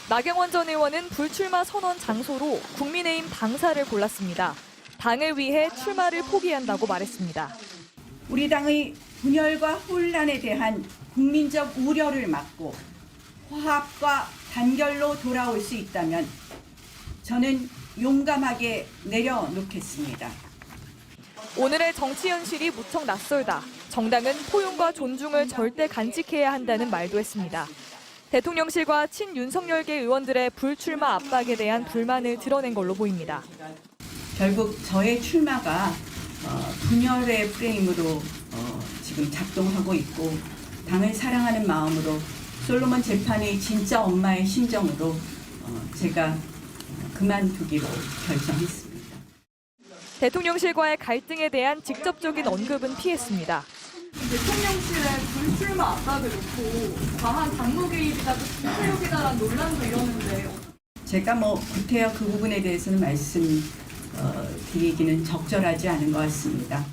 나경원 전 의원은 불출마 선언 장소로 국민의힘 당사를 골랐습니다. 당을 위해 출마를 포기한다고 말했습니다. 우리 당의 분열과 혼란에 대한 국민적 우려를 막고 화합과 단결로 돌아올 수 있다면 저는 용감하게 내려놓겠습니다. 오늘의 정치 현실이 무척 낯설다. 정당은 포용과 존중을 절대 간직해야 한다는 말도 했습니다. 대통령실과 친윤석열계 의원들의 불출마 압박에 대한 불만을 드러낸 걸로 보입니다. 결국 저의 출마가 분열의 프레임으로 지금 작동하고 있고 당을 사랑하는 마음으로 솔로몬 재판의 진짜 엄마의 심정으로 제가 그만두기로 결정했습니다. 대통령실과의 갈등에 대한 직접적인 언급은 피했습니다. 대통령실에 불출마 압박을 놓고 과한 당무 개입이다, 투표욕이다라는 논란도 일었는데 제가 구태여 그 부분에 대해서는 말씀드리기는 적절하지 않은 것 같습니다.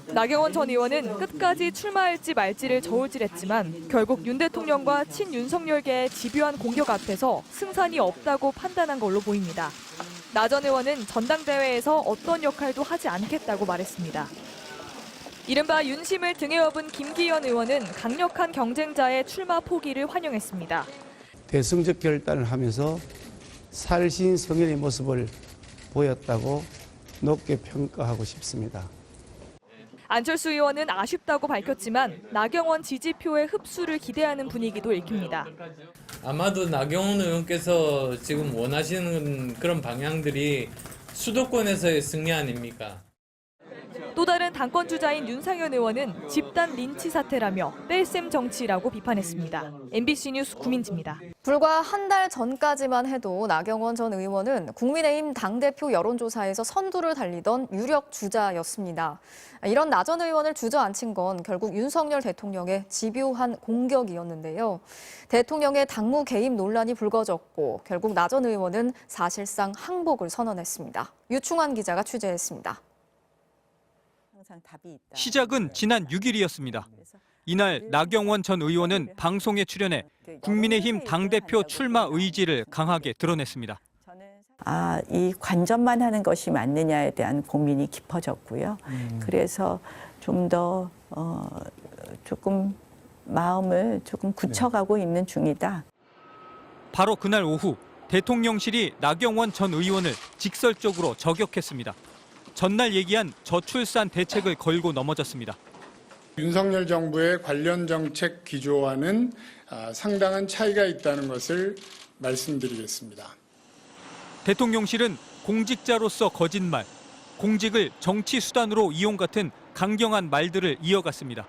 나경원 전 의원은 끝까지 출마할지 말지를 저울질했지만 결국 윤 대통령과 친윤석열계의 집요한 공격 앞에서 승산이 없다고 판단한 걸로 보입니다. 나 전 의원은 전당대회에서 어떤 역할도 하지 않겠다고 말했습니다. 이른바 윤심을 등에 업은 김기현 의원은 강력한 경쟁자의 출마 포기를 환영했습니다. 대승적 결단을 하면서 살신성인의 모습을 보였다고 높게 평가하고 싶습니다. 안철수 의원은 아쉽다고 밝혔지만 나경원 지지표의 흡수를 기대하는 분위기도 읽힙니다. 아마도 나경원 의원께서 지금 원하시는 그런 방향들이 수도권에서의 승리 아닙니까? 또 다른 당권 주자인 윤상현 의원은 집단 린치 사태라며 뺄셈 정치라고 비판했습니다. MBC 뉴스 구민지입니다. 불과 한 달 전까지만 해도 나경원 전 의원은 국민의힘 당대표 여론조사에서 선두를 달리던 유력 주자였습니다. 이런 나 전 의원을 주저앉힌 건 결국 윤석열 대통령의 집요한 공격이었는데요. 대통령의 당무 개입 논란이 불거졌고 결국 나 전 의원은 사실상 항복을 선언했습니다. 유충환 기자가 취재했습니다. 시작은 지난 6일이었습니다. 이날 나경원 전 의원은 방송에 출연해 국민의힘 당대표 출마 의지를 강하게 드러냈습니다. 이 관전만 하는 것이 맞느냐에 대한 고민이 깊어졌고요. 그래서 좀 더 마음을 굳혀가고 있는 중이다. 바로 그날 오후 대통령실이 나경원 전 의원을 직설적으로 저격했습니다. 전날 얘기한 저출산 대책을 걸고 넘어졌습니다. 윤석열 정부의 관련 정책 기조와는 상당한 차이가 있다는 것을 말씀드리겠습니다. 대통령실은 공직자로서 거짓말, 공직을 정치 수단으로 이용 같은 강경한 말들을 이어갔습니다.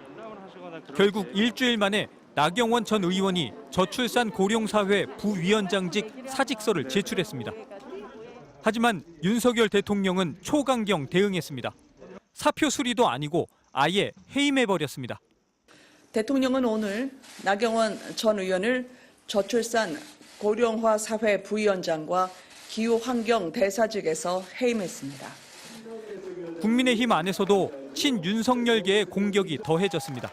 결국 일주일 만에 나경원 전 의원이 저출산 고령사회 부위원장직 사직서를 제출했습니다. 하지만 윤석열 대통령은 초강경 대응했습니다. 사표 수리도 아니고 아예 해임해버렸습니다. 대통령은 오늘 나경원 전 의원을 저출산 고령화 사회 부위원장과 기후환경 대사직에서 해임했습니다. 국민의힘 안에서도 친윤석열계의 공격이 더해졌습니다.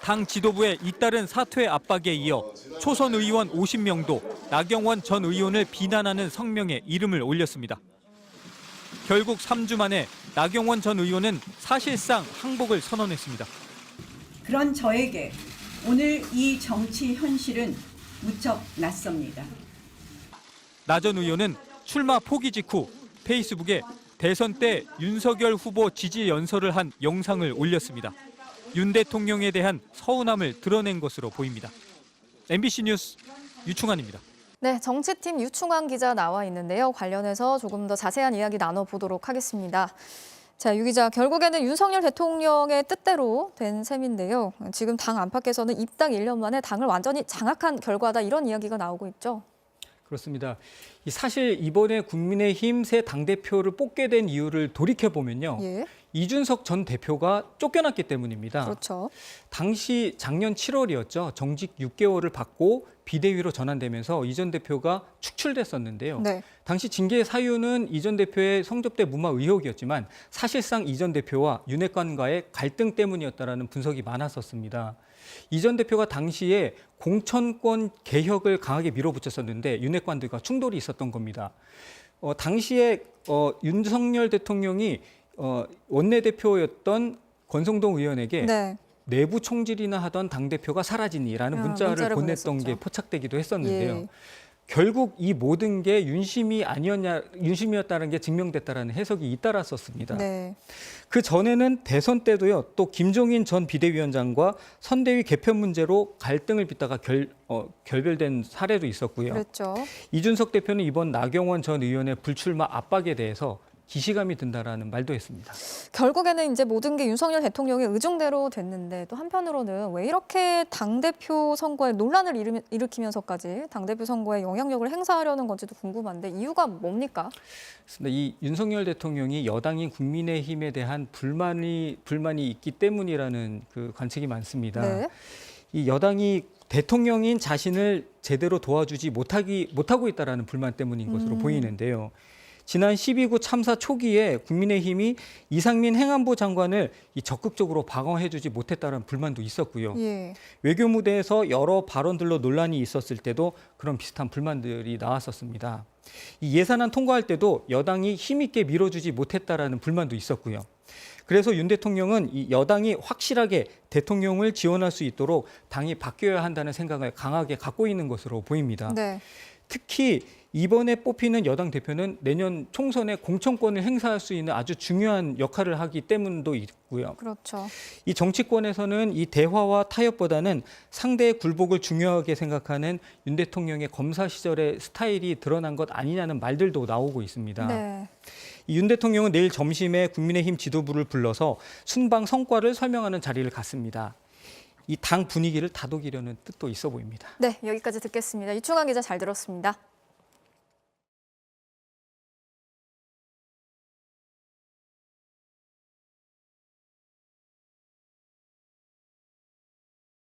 당 지도부의 잇따른 사퇴 압박에 이어 초선 의원 50명도 나경원 전 의원을 비난하는 성명에 이름을 올렸습니다. 결국 3주 만에 나경원 전 의원은 사실상 항복을 선언했습니다. 그런 저에게 오늘 이 정치 현실은 무척 낯섭니다. 나 전 의원은 출마 포기 직후 페이스북에 대선 때 윤석열 후보 지지 연설을 한 영상을 올렸습니다. 윤 대통령에 대한 서운함을 드러낸 것으로 보입니다. MBC 뉴스 유충환입니다. 네, 정치팀 유충환 기자 나와 있는데요. 관련해서 조금 더 자세한 이야기 나눠보도록 하겠습니다. 자, 유 기자, 결국에는 윤석열 대통령의 뜻대로 된 셈인데요. 지금 당 안팎에서는 입당 1년 만에 당을 완전히 장악한 결과다 이런 이야기가 나오고 있죠. 그렇습니다. 사실 이번에 국민의힘 새 당대표를 뽑게 된 이유를 돌이켜보면요. 예. 이준석 전 대표가 쫓겨났기 때문입니다. 그렇죠. 당시 작년 7월이었죠. 정직 6개월을 받고 비대위로 전환되면서 이 전 대표가 축출됐었는데요. 네. 당시 징계 사유는 이 전 대표의 성접대 무마 의혹이었지만 사실상 이 전 대표와 윤핵관과의 갈등 때문이었다라는 분석이 많았었습니다. 이 전 대표가 당시에 공천권 개혁을 강하게 밀어붙였었는데 윤핵관들과 충돌이 있었던 겁니다. 당시에 윤석열 대통령이 원내대표였던 권성동 의원에게 네. 내부 총질이나 하던 당대표가 사라지니라는 문자를 보냈던 게 포착되기도 했었는데요. 예. 결국 이 모든 게 윤심이었다는 게 증명됐다라는 해석이 잇따랐었습니다. 네. 그 전에는 대선 때도요. 또 김종인 전 비대위원장과 선대위 개편 문제로 갈등을 빚다가 결별된 사례도 있었고요. 그랬죠. 이준석 대표는 이번 나경원 전 의원의 불출마 압박에 대해서 기시감이 든다라는 말도 했습니다. 결국에는 이제 모든 게 윤석열 대통령의 의중대로 됐는데 또 한편으로는 왜 이렇게 당대표 선거에 논란을 일으키면서까지 당대표 선거에 영향력을 행사하려는 건지도 궁금한데 이유가 뭡니까? 이 윤석열 대통령이 여당인 국민의힘에 대한 불만이 있기 때문이라는 그 관측이 많습니다. 네. 이 여당이 대통령인 자신을 제대로 도와주지 못하고 있다라는 불만 때문인 것으로 보이는데요. 지난 12구 참사 초기에 국민의힘이 이상민 행안부 장관을 적극적으로 방어해주지 못했다는 불만도 있었고요. 예. 외교 무대에서 여러 발언들로 논란이 있었을 때도 그런 비슷한 불만들이 나왔었습니다. 이 예산안 통과할 때도 여당이 힘있게 밀어주지 못했다라는 불만도 있었고요. 그래서 윤 대통령은 이 여당이 확실하게 대통령을 지원할 수 있도록 당이 바뀌어야 한다는 생각을 강하게 갖고 있는 것으로 보입니다. 네. 특히 이번에 뽑히는 여당 대표는 내년 총선에 공천권을 행사할 수 있는 아주 중요한 역할을 하기 때문도 있고요. 그렇죠. 이 정치권에서는 이 대화와 타협보다는 상대의 굴복을 중요하게 생각하는 윤 대통령의 검사 시절의 스타일이 드러난 것 아니냐는 말들도 나오고 있습니다. 네. 윤 대통령은 내일 점심에 국민의힘 지도부를 불러서 순방 성과를 설명하는 자리를 갖습니다. 이 당 분위기를 다독이려는 뜻도 있어 보입니다. 네, 여기까지 듣겠습니다. 이충환 기자 잘 들었습니다.